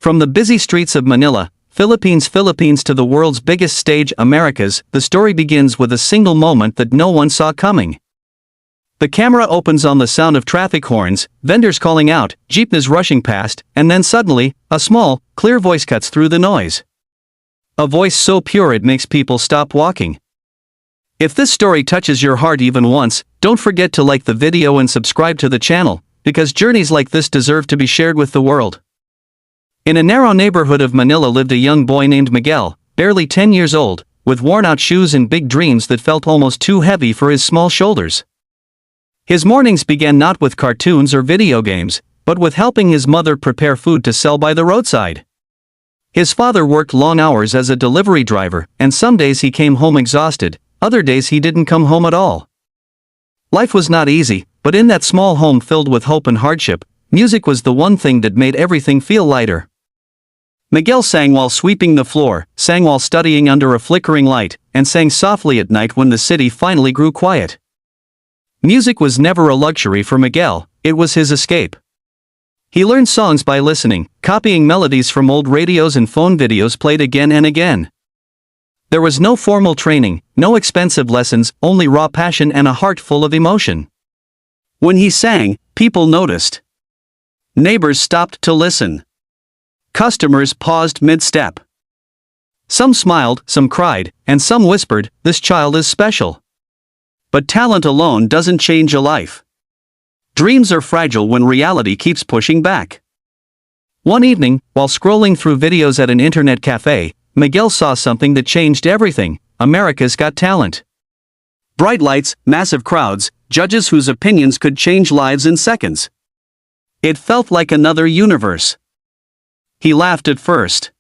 From the busy streets of Manila, Philippines to the world's biggest stage, Americas, the story begins with a single moment that no one saw coming. The camera opens on the sound of traffic horns, vendors calling out, jeepneys rushing past, and then suddenly, a small, clear voice cuts through the noise. A voice so pure it makes people stop walking. If this story touches your heart even once, don't forget to like the video and subscribe to the channel, because journeys like this deserve to be shared with the world. In a narrow neighborhood of Manila lived a young boy named Miguel, barely 10 years old, with worn-out shoes and big dreams that felt almost too heavy for his small shoulders. His mornings began not with cartoons or video games, but with helping his mother prepare food to sell by the roadside. His father worked long hours as a delivery driver, and some days he came home exhausted, other days he didn't come home at all. Life was not easy, but in that small home filled with hope and hardship, music was the one thing that made everything feel lighter. Miguel sang while sweeping the floor, sang while studying under a flickering light, and sang softly at night when the city finally grew quiet. Music was never a luxury for Miguel, it was his escape. He learned songs by listening, copying melodies from old radios and phone videos played again and again. There was no formal training, no expensive lessons, only raw passion and a heart full of emotion. When he sang, people noticed. Neighbors stopped to listen. Customers paused mid-step. Some smiled, some cried, and some whispered, "This child is special." But talent alone doesn't change a life. Dreams are fragile when reality keeps pushing back. One evening, while scrolling through videos at an internet cafe, Miguel saw something that changed everything: America's Got Talent. Bright lights, massive crowds, judges whose opinions could change lives in seconds. It felt like another universe. He laughed at first.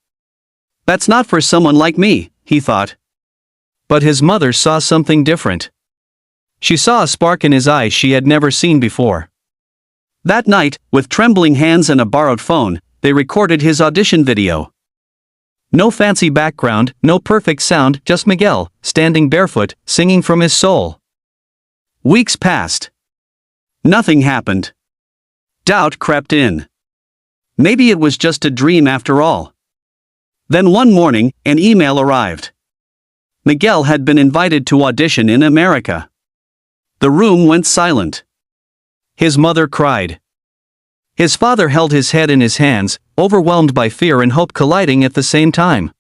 "That's not for someone like me," he thought. But his mother saw something different. She saw a spark in his eyes she had never seen before. That night, with trembling hands and a borrowed phone, they recorded his audition video. No fancy background, no perfect sound, just Miguel, standing barefoot, singing from his soul. Weeks passed. Nothing happened. Doubt crept in. Maybe it was just a dream after all. Then one morning, an email arrived. Miguel had been invited to audition in America. The room went silent. His mother cried. His father held his head in his hands, overwhelmed by fear and hope colliding at the same time.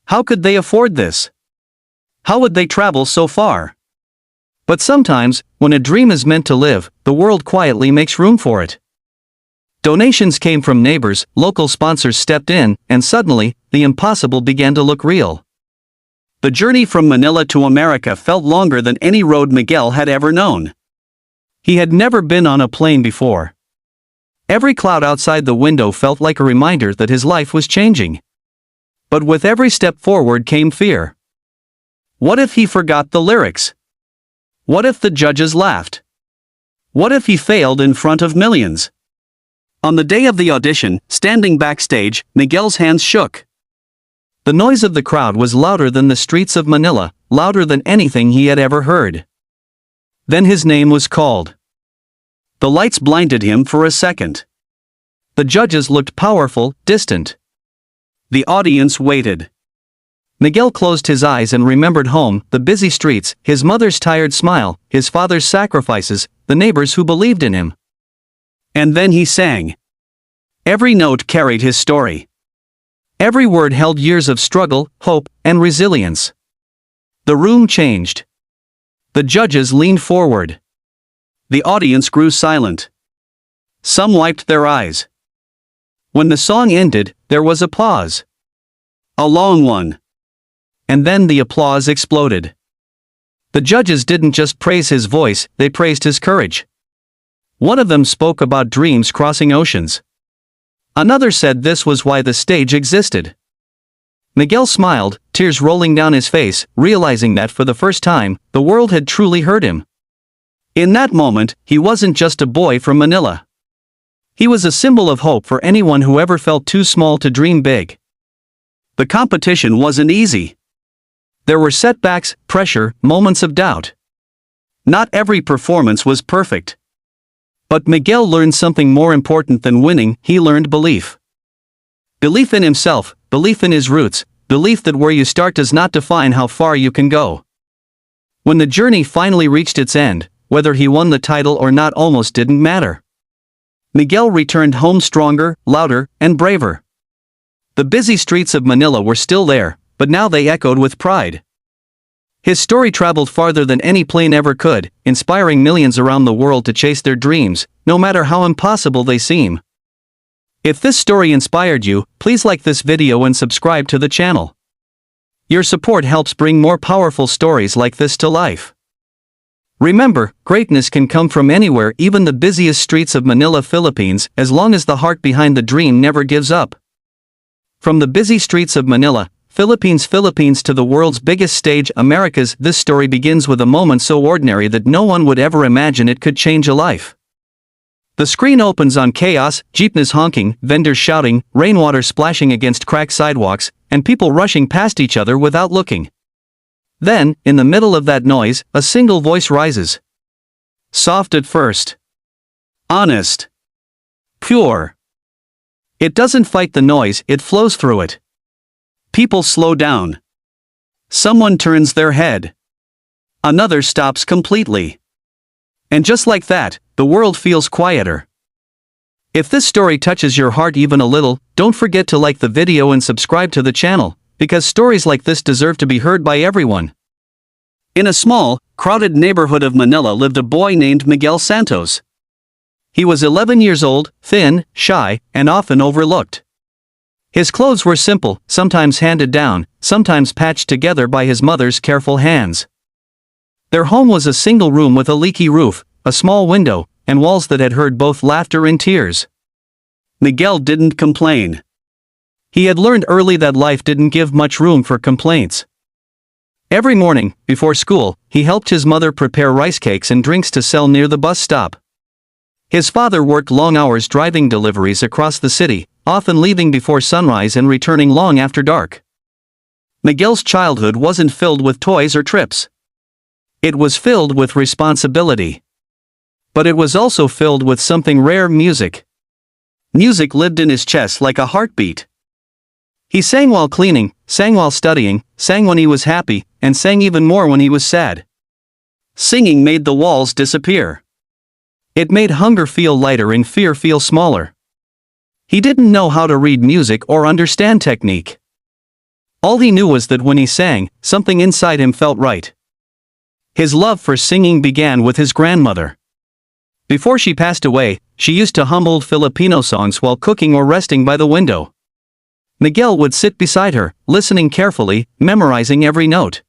How could they afford this? How would they travel so far? But sometimes, when a dream is meant to live, the world quietly makes room for it. Donations came from neighbors, local sponsors stepped in, and suddenly, the impossible began to look real. The journey from Manila to America felt longer than any road Miguel had ever known. He had never been on a plane before. Every cloud outside the window felt like a reminder that his life was changing. But with every step forward came fear. What if he forgot the lyrics? What if the judges laughed? What if he failed in front of millions? On the day of the audition, standing backstage, Miguel's hands shook. The noise of the crowd was louder than the streets of Manila, louder than anything he had ever heard. Then his name was called. The lights blinded him for a second. The judges looked powerful, distant. The audience waited. Miguel closed his eyes and remembered home, the busy streets, his mother's tired smile, his father's sacrifices, the neighbors who believed in him. And then he sang. Every note carried his story. Every word held years of struggle, hope, and resilience. The room changed. The judges leaned forward. The audience grew silent. Some wiped their eyes. When the song ended, there was applause. A long one. And then the applause exploded. The judges didn't just praise his voice, they praised his courage. One of them spoke about dreams crossing oceans. Another said this was why the stage existed. Miguel smiled, tears rolling down his face, realizing that for the first time, the world had truly heard him. In that moment, he wasn't just a boy from Manila. He was a symbol of hope for anyone who ever felt too small to dream big. The competition wasn't easy. There were setbacks, pressure, moments of doubt. Not every performance was perfect. But Miguel learned something more important than winning, he learned belief. Belief in himself, belief in his roots, belief that where you start does not define how far you can go. When the journey finally reached its end, whether he won the title or not almost didn't matter. Miguel returned home stronger, louder, and braver. The busy streets of Manila were still there, but now they echoed with pride. His story traveled farther than any plane ever could, inspiring millions around the world to chase their dreams, no matter how impossible they seem. If this story inspired you, please like this video and subscribe to the channel. Your support helps bring more powerful stories like this to life. Remember, greatness can come from anywhere, even the busiest streets of Manila, Philippines, as long as the heart behind the dream never gives up. From the busy streets of Manila, Philippines to the world's biggest stage, America's, this story begins with a moment so ordinary that no one would ever imagine it could change a life. The screen opens on chaos, jeepneys honking, vendors shouting, rainwater splashing against cracked sidewalks, and people rushing past each other without looking. Then, in the middle of that noise, a single voice rises. Soft at first. Honest. Pure. It doesn't fight the noise, it flows through it. People slow down. Someone turns their head. Another stops completely. And just like that, the world feels quieter. If this story touches your heart even a little, don't forget to like the video and subscribe to the channel, because stories like this deserve to be heard by everyone. In a small, crowded neighborhood of Manila lived a boy named Miguel Santos. He was 11 years old, thin, shy, and often overlooked. His clothes were simple, sometimes handed down, sometimes patched together by his mother's careful hands. Their home was a single room with a leaky roof, a small window, and walls that had heard both laughter and tears. Miguel didn't complain. He had learned early that life didn't give much room for complaints. Every morning, before school, he helped his mother prepare rice cakes and drinks to sell near the bus stop. His father worked long hours driving deliveries across the city, often leaving before sunrise and returning long after dark. Miguel's childhood wasn't filled with toys or trips. It was filled with responsibility. But it was also filled with something rare: music. Music lived in his chest like a heartbeat. He sang while cleaning, sang while studying, sang when he was happy, and sang even more when he was sad. Singing made the walls disappear. It made hunger feel lighter and fear feel smaller. He didn't know how to read music or understand technique. All he knew was that when he sang, something inside him felt right. His love for singing began with his grandmother. Before she passed away, she used to hum old Filipino songs while cooking or resting by the window. Miguel would sit beside her, listening carefully, memorizing every note.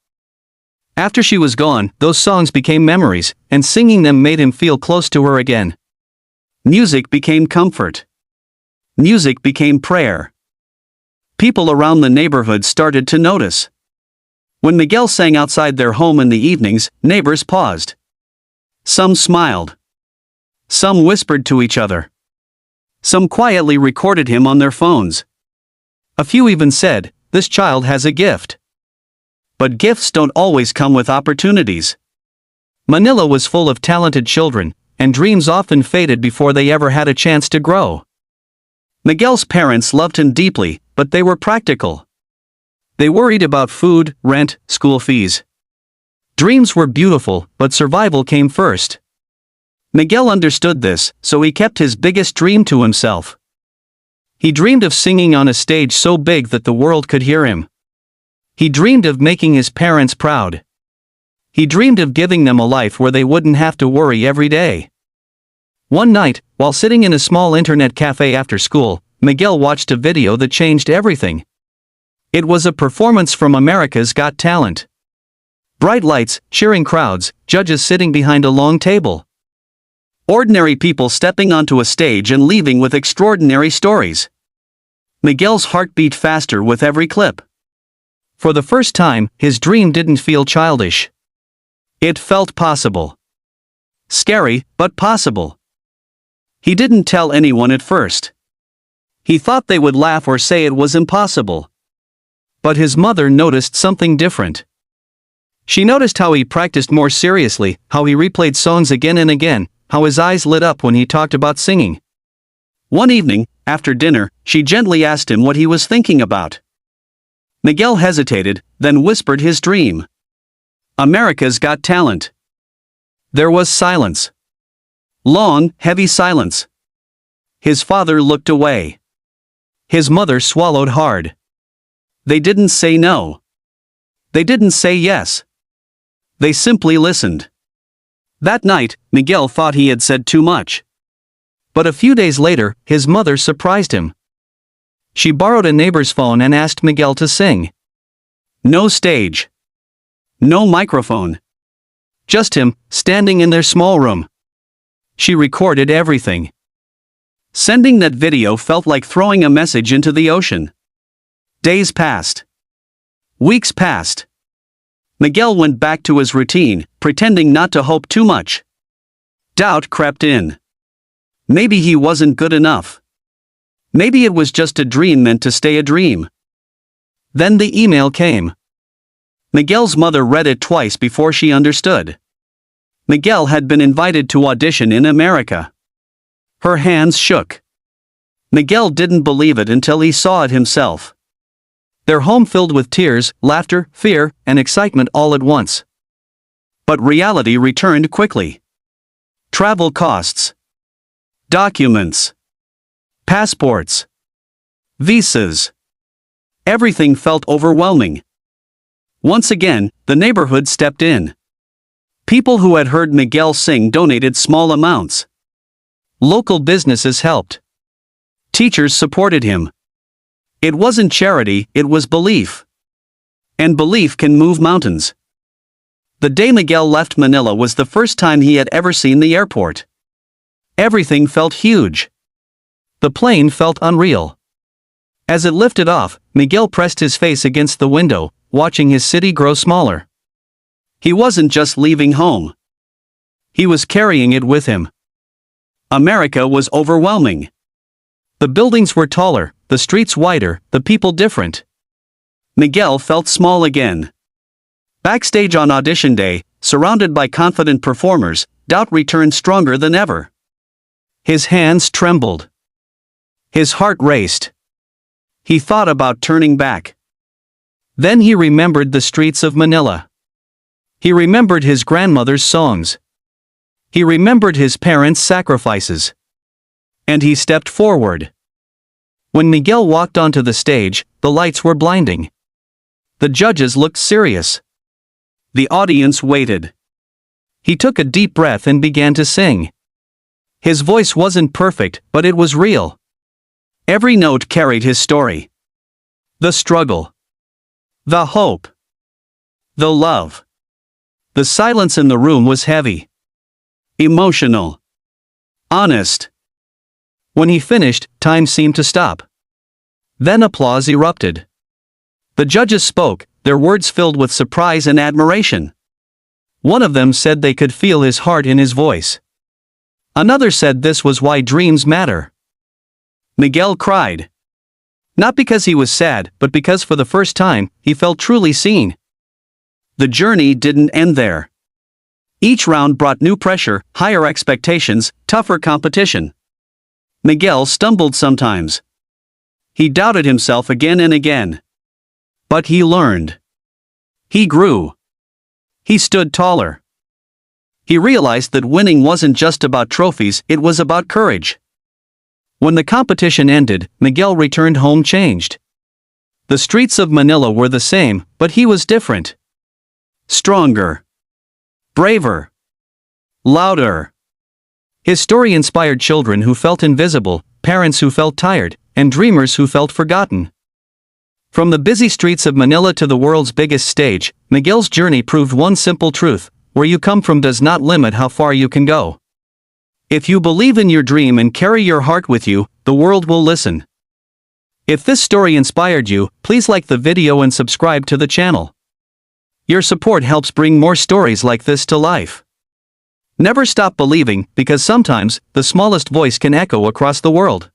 After she was gone, those songs became memories, and singing them made him feel close to her again. Music became comfort. Music became prayer. People around the neighborhood started to notice. When Miguel sang outside their home in the evenings, neighbors paused. Some smiled. Some whispered to each other. Some quietly recorded him on their phones. A few even said, "This child has a gift." But gifts don't always come with opportunities. Manila was full of talented children, and dreams often faded before they ever had a chance to grow. Miguel's parents loved him deeply, but they were practical. They worried about food, rent, school fees. Dreams were beautiful, but survival came first. Miguel understood this, so he kept his biggest dream to himself. He dreamed of singing on a stage so big that the world could hear him. He dreamed of making his parents proud. He dreamed of giving them a life where they wouldn't have to worry every day. One night, while sitting in a small internet cafe after school, Miguel watched a video that changed everything. It was a performance from America's Got Talent. Bright lights, cheering crowds, judges sitting behind a long table. Ordinary people stepping onto a stage and leaving with extraordinary stories. Miguel's heart beat faster with every clip. For the first time, his dream didn't feel childish. It felt possible. Scary, but possible. He didn't tell anyone at first. He thought they would laugh or say it was impossible. But his mother noticed something different. She noticed how he practiced more seriously, how he replayed songs again and again, how his eyes lit up when he talked about singing. One evening, after dinner, she gently asked him what he was thinking about. Miguel hesitated, then whispered his dream. America's Got Talent. There was silence. Long, heavy silence. His father looked away. His mother swallowed hard. They didn't say no. They didn't say yes. They simply listened. That night, Miguel thought he had said too much. But a few days later, his mother surprised him. She borrowed a neighbor's phone and asked Miguel to sing. No stage. No microphone. Just him, standing in their small room. She recorded everything. Sending that video felt like throwing a message into the ocean. Days passed. Weeks passed. Miguel went back to his routine, pretending not to hope too much. Doubt crept in. Maybe he wasn't good enough. Maybe it was just a dream meant to stay a dream. Then the email came. Miguel's mother read it twice before she understood. Miguel had been invited to audition in America. Her hands shook. Miguel didn't believe it until he saw it himself. Their home filled with tears, laughter, fear, and excitement all at once. But reality returned quickly. Travel costs. Documents. Passports. Visas. Everything felt overwhelming. Once again, the neighborhood stepped in. People who had heard Miguel sing donated small amounts. Local businesses helped. Teachers supported him. It wasn't charity, it was belief. And belief can move mountains. The day Miguel left Manila was the first time he had ever seen the airport. Everything felt huge. The plane felt unreal. As it lifted off, Miguel pressed his face against the window, watching his city grow smaller. He wasn't just leaving home. He was carrying it with him. America was overwhelming. The buildings were taller, the streets wider, the people different. Miguel felt small again. Backstage on audition day, surrounded by confident performers, doubt returned stronger than ever. His hands trembled. His heart raced. He thought about turning back. Then he remembered the streets of Manila. He remembered his grandmother's songs. He remembered his parents' sacrifices. And he stepped forward. When Miguel walked onto the stage, the lights were blinding. The judges looked serious. The audience waited. He took a deep breath and began to sing. His voice wasn't perfect, but it was real. Every note carried his story. The struggle. The hope. The love. The silence in the room was heavy. Emotional. Honest. When he finished, time seemed to stop. Then applause erupted. The judges spoke, their words filled with surprise and admiration. One of them said they could feel his heart in his voice. Another said this was why dreams matter. Miguel cried. Not because he was sad, but because for the first time, he felt truly seen. The journey didn't end there. Each round brought new pressure, higher expectations, tougher competition. Miguel stumbled sometimes. He doubted himself again and again. But he learned. He grew. He stood taller. He realized that winning wasn't just about trophies, it was about courage. When the competition ended, Miguel returned home changed. The streets of Manila were the same, but he was different. Stronger. Braver. Louder. His story inspired children who felt invisible, parents who felt tired, and dreamers who felt forgotten. From the busy streets of Manila to the world's biggest stage, Miguel's journey proved one simple truth: where you come from does not limit how far you can go. If you believe in your dream and carry your heart with you, the world will listen. If this story inspired you, please like the video and subscribe to the channel. Your support helps bring more stories like this to life. Never stop believing, because sometimes, the smallest voice can echo across the world.